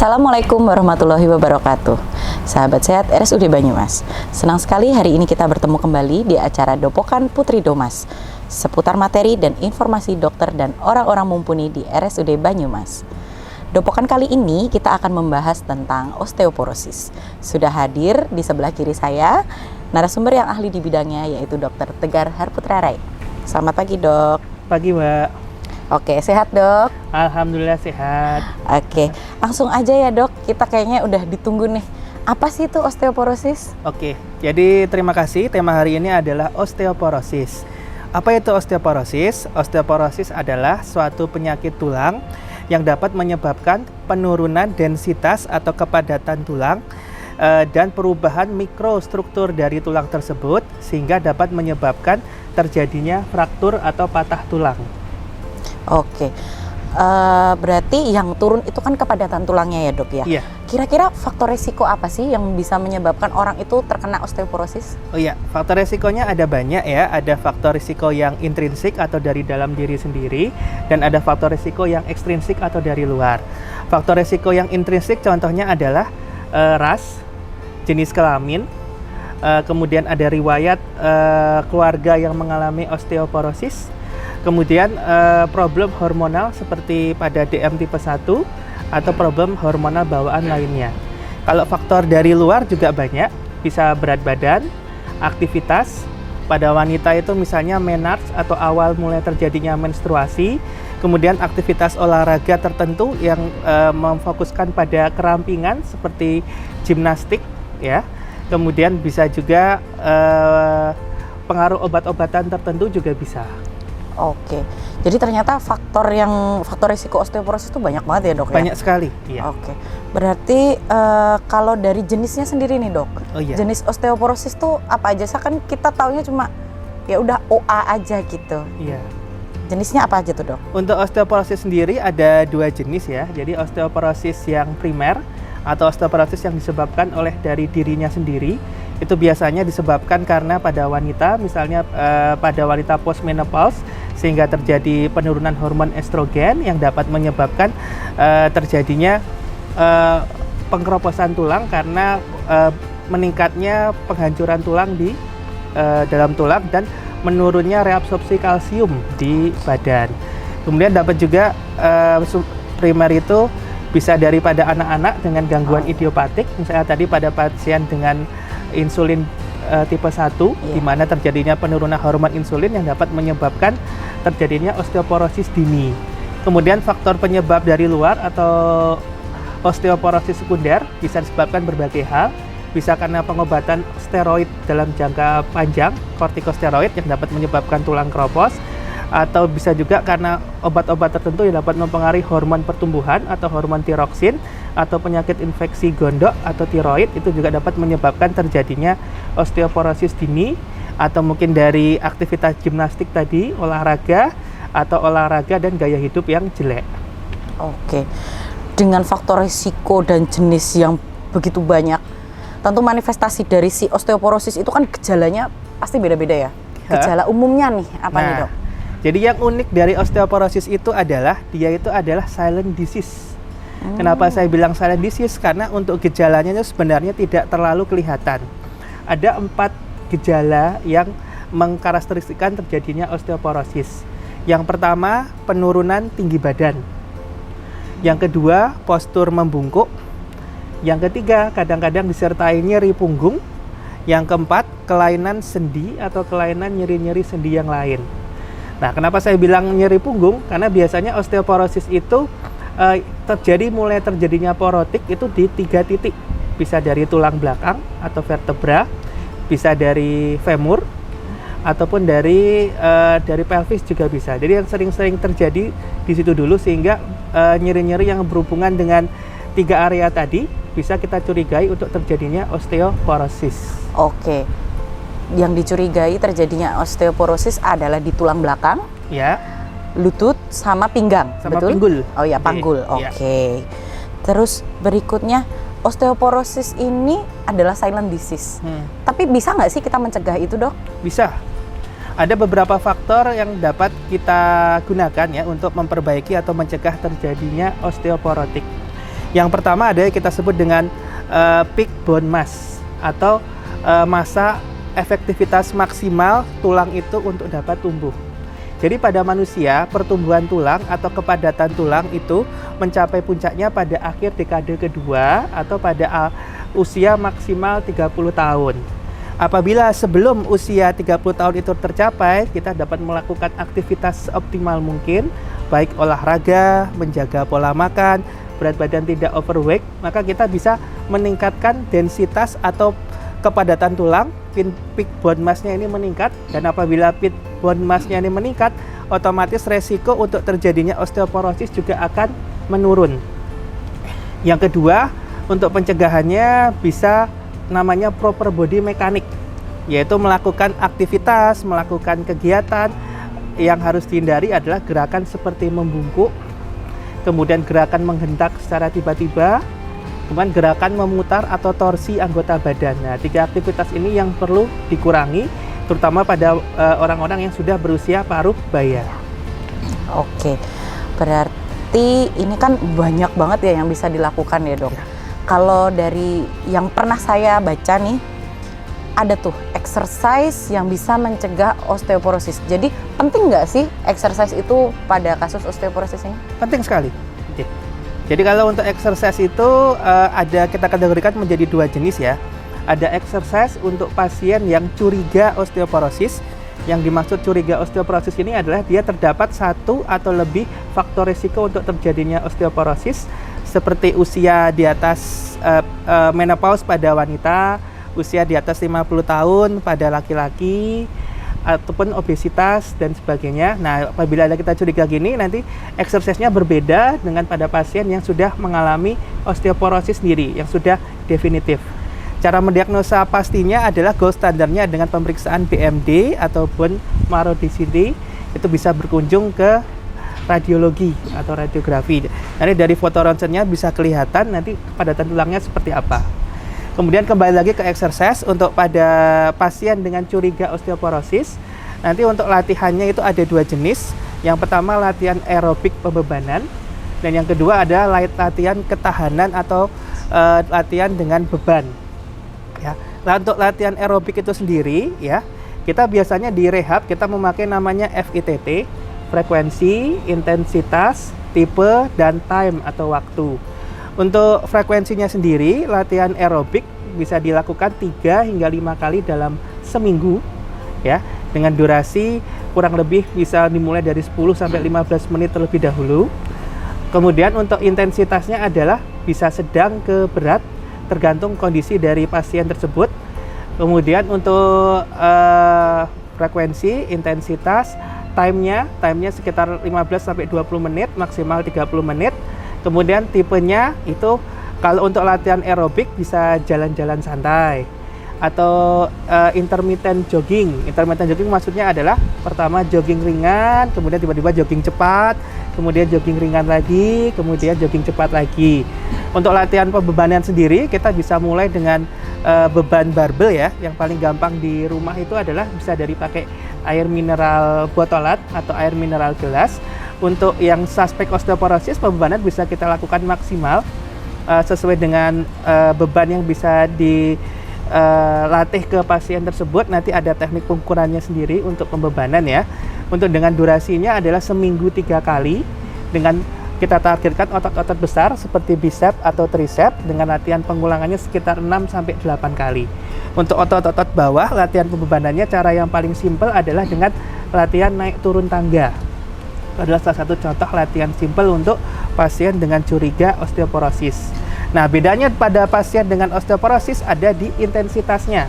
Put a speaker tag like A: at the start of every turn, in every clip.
A: Assalamualaikum warahmatullahi wabarakatuh. Sahabat sehat RSUD Banyumas. Senang sekali hari ini kita bertemu kembali di acara Dopokan Putri Domas, seputar materi dan informasi dokter dan orang-orang mumpuni di RSUD Banyumas. Dopokan kali ini kita akan membahas tentang osteoporosis. Sudah hadir di sebelah kiri saya narasumber yang ahli di bidangnya, yaitu Dr. Tegar Harputra Rai. Selamat pagi, Dok.
B: Pagi, Mbak.
A: Oke, sehat, Dok?
B: Alhamdulillah sehat.
A: Oke, langsung aja ya, Dok. Kita kayaknya udah ditunggu nih. Apa sih itu osteoporosis?
B: Oke, jadi terima kasih. Tema hari ini adalah osteoporosis. Apa itu osteoporosis? Osteoporosis adalah suatu penyakit tulang yang dapat menyebabkan penurunan densitas atau kepadatan tulang dan perubahan mikrostruktur dari tulang tersebut sehingga dapat menyebabkan terjadinya fraktur atau patah tulang.
A: Oke, berarti yang turun itu kan kepadatan tulangnya ya, Dok ya?
B: Iya.
A: Kira-kira faktor risiko apa sih yang bisa menyebabkan orang itu terkena osteoporosis?
B: Oh iya, faktor risikonya ada banyak ya. Ada faktor risiko yang intrinsik atau dari dalam diri sendiri, dan ada faktor risiko yang ekstrinsik atau dari luar. Faktor risiko yang intrinsik contohnya adalah ras, jenis kelamin, kemudian ada riwayat keluarga yang mengalami osteoporosis, kemudian problem hormonal seperti pada DM tipe 1 atau problem hormonal bawaan lainnya. Kalau faktor dari luar juga banyak, bisa berat badan, aktivitas. Pada wanita itu misalnya menarche atau awal mulai terjadinya menstruasi, kemudian aktivitas olahraga tertentu yang memfokuskan pada kerampingan seperti gimnastik ya. Kemudian bisa juga pengaruh obat-obatan tertentu juga bisa.
A: Oke, jadi ternyata faktor risiko osteoporosis itu banyak banget ya, Dok?
B: Banyak sekali, iya.
A: Oke, berarti kalau dari jenisnya sendiri nih, Dok,
B: Oh, iya.
A: jenis osteoporosis tuh apa aja? Kan kita taunya cuma ya udah OA aja gitu.
B: Iya.
A: Jenisnya apa aja tuh, Dok?
B: Untuk osteoporosis sendiri ada dua jenis ya. Jadi osteoporosis yang primer atau osteoporosis yang disebabkan oleh dari dirinya sendiri. Itu biasanya disebabkan karena pada wanita, misalnya pada wanita postmenopause, sehingga terjadi penurunan hormon estrogen yang dapat menyebabkan terjadinya pengkeroposan tulang karena meningkatnya penghancuran tulang di dalam tulang dan menurunnya reabsorpsi kalsium di badan. Kemudian dapat juga primer itu bisa daripada anak-anak dengan gangguan idiopatik, misalnya tadi pada pasien dengan insulin tipe 1, di mana terjadinya penurunan hormon insulin yang dapat menyebabkan terjadinya osteoporosis dini. Kemudian faktor penyebab dari luar atau osteoporosis sekunder bisa disebabkan berbagai hal, bisa karena pengobatan steroid dalam jangka panjang, kortikosteroid yang dapat menyebabkan tulang keropos, atau bisa juga karena obat-obat tertentu yang dapat mempengaruhi hormon pertumbuhan atau hormon tiroksin, atau penyakit infeksi gondok atau tiroid itu juga dapat menyebabkan terjadinya osteoporosis dini, atau mungkin dari aktivitas gimnastik tadi, olahraga, atau olahraga dan gaya hidup yang jelek.
A: Oke, dengan faktor risiko dan jenis yang begitu banyak, tentu manifestasi dari si osteoporosis itu kan gejalanya pasti beda-beda ya. Gejala umumnya nih apa nih, Dok?
B: Jadi yang unik dari osteoporosis itu adalah dia itu adalah silent disease. Kenapa saya bilang silent disease? Karena untuk gejalanya itu sebenarnya tidak terlalu kelihatan. Ada 4 gejala yang mengkarakteristikkan terjadinya osteoporosis. Yang pertama, penurunan tinggi badan. Yang kedua, postur membungkuk. Yang ketiga, kadang-kadang disertai nyeri punggung. Yang keempat, kelainan sendi atau kelainan nyeri-nyeri sendi yang lain. Nah, kenapa saya bilang nyeri punggung? Karena biasanya osteoporosis itu mulai terjadinya porotik itu di 3 titik. Bisa dari tulang belakang atau vertebra, bisa dari femur, ataupun dari pelvis juga bisa. Jadi yang sering-sering terjadi di situ dulu, sehingga nyeri-nyeri yang berhubungan dengan 3 area tadi bisa kita curigai untuk terjadinya osteoporosis.
A: Oke. Yang dicurigai terjadinya osteoporosis adalah di tulang belakang,
B: ya,
A: lutut, sama pinggang,
B: sama
A: betul?
B: pinggul.
A: Oh ya, panggul. Oke. Terus berikutnya, osteoporosis ini adalah silent disease. Tapi bisa nggak sih kita mencegah itu, Dok?
B: Bisa. Ada beberapa faktor yang dapat kita gunakan ya untuk memperbaiki atau mencegah terjadinya osteoporotik. Yang pertama ada yang kita sebut dengan peak bone mass atau masa efektivitas maksimal tulang itu untuk dapat tumbuh. Jadi pada manusia, pertumbuhan tulang atau kepadatan tulang itu mencapai puncaknya pada akhir dekade kedua atau pada usia maksimal 30 tahun. Apabila sebelum usia 30 tahun itu tercapai, kita dapat melakukan aktivitas optimal mungkin, baik olahraga, menjaga pola makan, berat badan tidak overweight, maka kita bisa meningkatkan densitas atau kepadatan tulang, peak bone mass-nya ini meningkat, dan apabila peak bone mass-nya ini meningkat, otomatis resiko untuk terjadinya osteoporosis juga akan menurun. Yang kedua, untuk pencegahannya bisa namanya proper body mechanic, yaitu melakukan aktivitas, melakukan kegiatan. Yang harus dihindari adalah gerakan seperti membungkuk, kemudian gerakan menghentak secara tiba-tiba, kemudian gerakan memutar atau torsi anggota badan. Nah, 3 aktivitas ini yang perlu dikurangi, terutama pada orang-orang yang sudah berusia paruh baya.
A: Oke, berarti ini kan banyak banget ya yang bisa dilakukan ya dok. Kalau dari yang pernah saya baca nih, ada tuh exercise yang bisa mencegah osteoporosis. Jadi penting nggak sih exercise itu pada kasus osteoporosis ini?
B: Penting sekali. Jadi kalau untuk exercise itu ada, kita kategorikan menjadi 2 jenis ya. Ada exercise untuk pasien yang curiga osteoporosis. Yang dimaksud curiga osteoporosis ini adalah dia terdapat 1 atau lebih faktor risiko untuk terjadinya osteoporosis, seperti usia di atas menopause pada wanita, usia di atas 50 tahun pada laki-laki, ataupun obesitas dan sebagainya. Nah, apabila kita curiga gini, nanti exercise-nya berbeda dengan pada pasien yang sudah mengalami osteoporosis sendiri, yang sudah definitif. Cara mendiagnosa pastinya adalah gold standarnya dengan pemeriksaan BMD atau bone marrow density. Itu bisa berkunjung ke radiologi atau radiografi. Nanti dari foto ronsennya bisa kelihatan nanti kepadatan tulangnya seperti apa. Kemudian kembali lagi ke exercise untuk pada pasien dengan curiga osteoporosis. Nanti untuk latihannya itu ada 2 jenis. Yang pertama latihan aerobik pembebanan, dan yang kedua ada latihan ketahanan atau latihan dengan beban. Ya. Nah, untuk latihan aerobik itu sendiri ya, kita biasanya di rehab kita memakai namanya FITT, frekuensi, intensitas, tipe, dan time atau waktu. Untuk frekuensinya sendiri, latihan aerobik bisa dilakukan 3 hingga 5 kali dalam seminggu ya, dengan durasi kurang lebih bisa dimulai dari 10 sampai 15 menit terlebih dahulu. Kemudian untuk intensitasnya adalah bisa sedang ke berat, tergantung kondisi dari pasien tersebut. Kemudian untuk frekuensi, intensitas, time-nya sekitar 15 sampai 20 menit, maksimal 30 menit. Kemudian tipenya itu kalau untuk latihan aerobik bisa jalan-jalan santai atau intermittent jogging. Intermittent jogging maksudnya adalah pertama jogging ringan, kemudian tiba-tiba jogging cepat, kemudian jogging ringan lagi, kemudian jogging cepat lagi. Untuk latihan pembebanan sendiri kita bisa mulai dengan beban barbel ya. Yang paling gampang di rumah itu adalah bisa dari pakai air mineral botolan atau air mineral gelas. Untuk yang suspek osteoporosis, pembebanan bisa kita lakukan maksimal sesuai dengan beban yang bisa dilatih ke pasien tersebut. Nanti ada teknik pengukurannya sendiri untuk pembebanan ya. Untuk dengan durasinya adalah seminggu 3 kali, dengan kita targetkan otot-otot besar seperti bicep atau tricep dengan latihan pengulangannya sekitar 6 sampai 8 kali. Untuk otot-otot bawah, latihan pembebanannya cara yang paling simpel adalah dengan latihan naik turun tangga. Adalah salah satu contoh latihan simpel untuk pasien dengan curiga osteoporosis. Nah, bedanya pada pasien dengan osteoporosis ada di intensitasnya.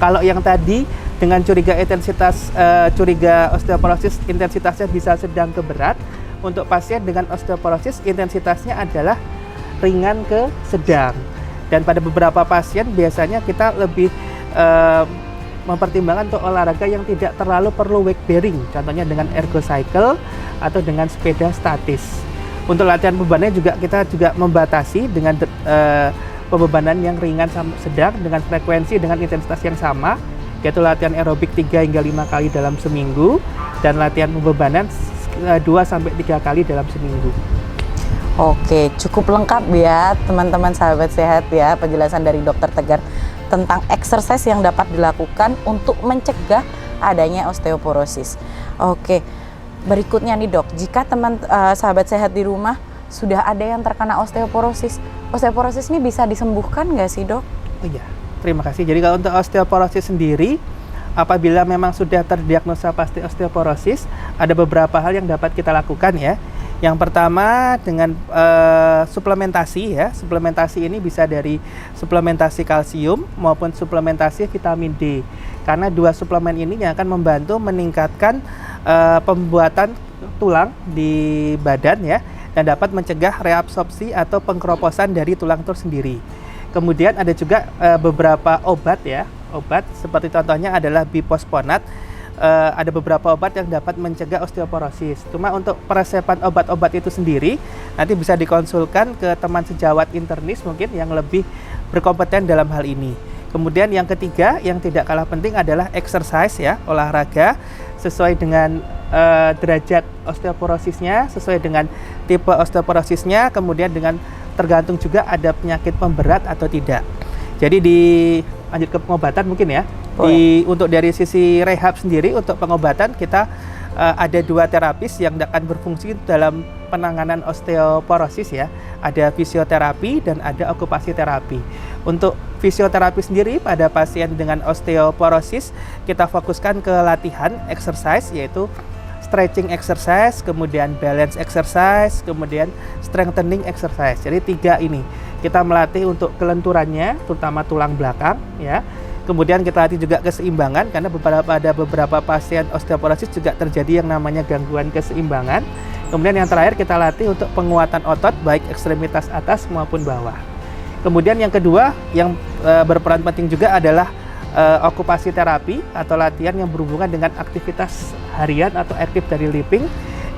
B: Kalau yang tadi dengan curiga osteoporosis intensitasnya bisa sedang ke berat, untuk pasien dengan osteoporosis intensitasnya adalah ringan ke sedang. Dan pada beberapa pasien biasanya kita lebih mempertimbangkan untuk olahraga yang tidak terlalu perlu weight bearing, contohnya dengan ergocycle atau dengan sepeda statis. Untuk latihan bebannya kita juga membatasi dengan pembebanan yang ringan sampai sedang dengan frekuensi dengan intensitas yang sama, yaitu latihan aerobik 3 hingga 5 kali dalam seminggu dan latihan pembebanan 2 sampai 3 kali dalam seminggu.
A: Oke, cukup lengkap ya teman-teman sahabat sehat ya penjelasan dari Dokter Tegar tentang exercise yang dapat dilakukan untuk mencegah adanya osteoporosis. Oke, berikutnya nih Dok, jika sahabat sehat di rumah sudah ada yang terkena osteoporosis ini bisa disembuhkan nggak sih Dok?
B: Oh iya, terima kasih. Jadi kalau untuk osteoporosis sendiri, apabila memang sudah terdiagnosa pasti osteoporosis, ada beberapa hal yang dapat kita lakukan ya. Yang pertama dengan suplementasi ya. Suplementasi ini bisa dari suplementasi kalsium maupun suplementasi vitamin D. Karena dua suplemen ini yang akan membantu meningkatkan pembuatan tulang di badan ya, dan dapat mencegah reabsorpsi atau pengkeroposan dari tulang itu sendiri. Kemudian ada juga beberapa obat ya. Obat seperti contohnya adalah biposfonat. Ada beberapa obat yang dapat mencegah osteoporosis. Cuma untuk peresepan obat-obat itu sendiri nanti bisa dikonsulkan ke teman sejawat internis mungkin yang lebih berkompeten dalam hal ini. Kemudian yang ketiga yang tidak kalah penting adalah exercise ya, olahraga sesuai dengan derajat osteoporosisnya, sesuai dengan tipe osteoporosisnya, kemudian dengan tergantung juga ada penyakit pemberat atau tidak. Jadi lanjut ke pengobatan mungkin ya. Untuk dari sisi rehab sendiri, untuk pengobatan kita ada dua terapis yang akan berfungsi dalam penanganan osteoporosis ya. Ada fisioterapi dan ada okupasi terapi. Untuk fisioterapi sendiri pada pasien dengan osteoporosis kita fokuskan ke latihan exercise, yaitu stretching exercise, kemudian balance exercise, kemudian strengthening exercise. Jadi tiga ini kita melatih untuk kelenturannya, terutama tulang belakang ya. Kemudian kita latih juga keseimbangan, karena pada beberapa pasien osteoporosis juga terjadi yang namanya gangguan keseimbangan. Kemudian yang terakhir kita latih untuk penguatan otot baik ekstremitas atas maupun bawah. Kemudian yang kedua yang berperan penting juga adalah okupasi terapi atau latihan yang berhubungan dengan aktivitas harian atau active daily living.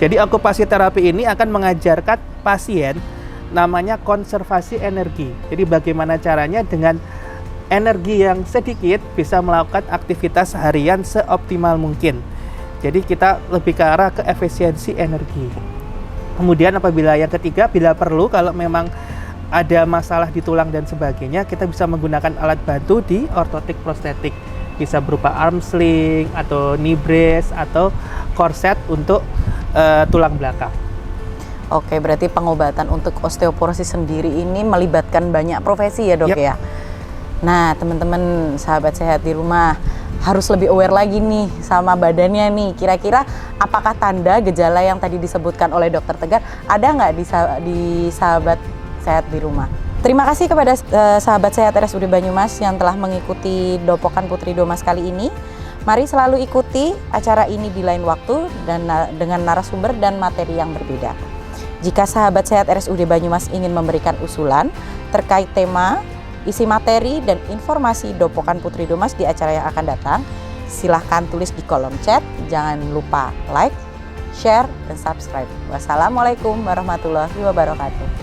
B: Jadi okupasi terapi ini akan mengajarkan pasien namanya konservasi energi. Jadi bagaimana caranya dengan energi yang sedikit bisa melakukan aktivitas harian seoptimal mungkin. Jadi kita lebih ke arah ke efisiensi energi. Kemudian apabila yang ketiga, bila perlu kalau memang ada masalah di tulang dan sebagainya, kita bisa menggunakan alat bantu di ortotik prostetik. Bisa berupa arm sling atau knee brace atau korset untuk tulang belakang.
A: Oke, berarti pengobatan untuk osteoporosis sendiri ini melibatkan banyak profesi ya Dok ya? Nah teman-teman sahabat sehat di rumah harus lebih aware lagi nih sama badannya nih. Kira-kira apakah tanda gejala yang tadi disebutkan oleh Dokter Tegar ada nggak di sahabat sehat di rumah? Terima kasih kepada sahabat sehat RSUD Banyumas yang telah mengikuti Dopokan Putri Domas kali ini. Mari selalu ikuti acara ini di lain waktu dan dengan narasumber dan materi yang berbeda. Jika sahabat sehat RSUD Banyumas ingin memberikan usulan terkait tema, isi materi, dan informasi Dopokan Putri Domas di acara yang akan datang, silahkan tulis di kolom chat. Jangan lupa like, share, dan subscribe. Wassalamualaikum warahmatullahi wabarakatuh.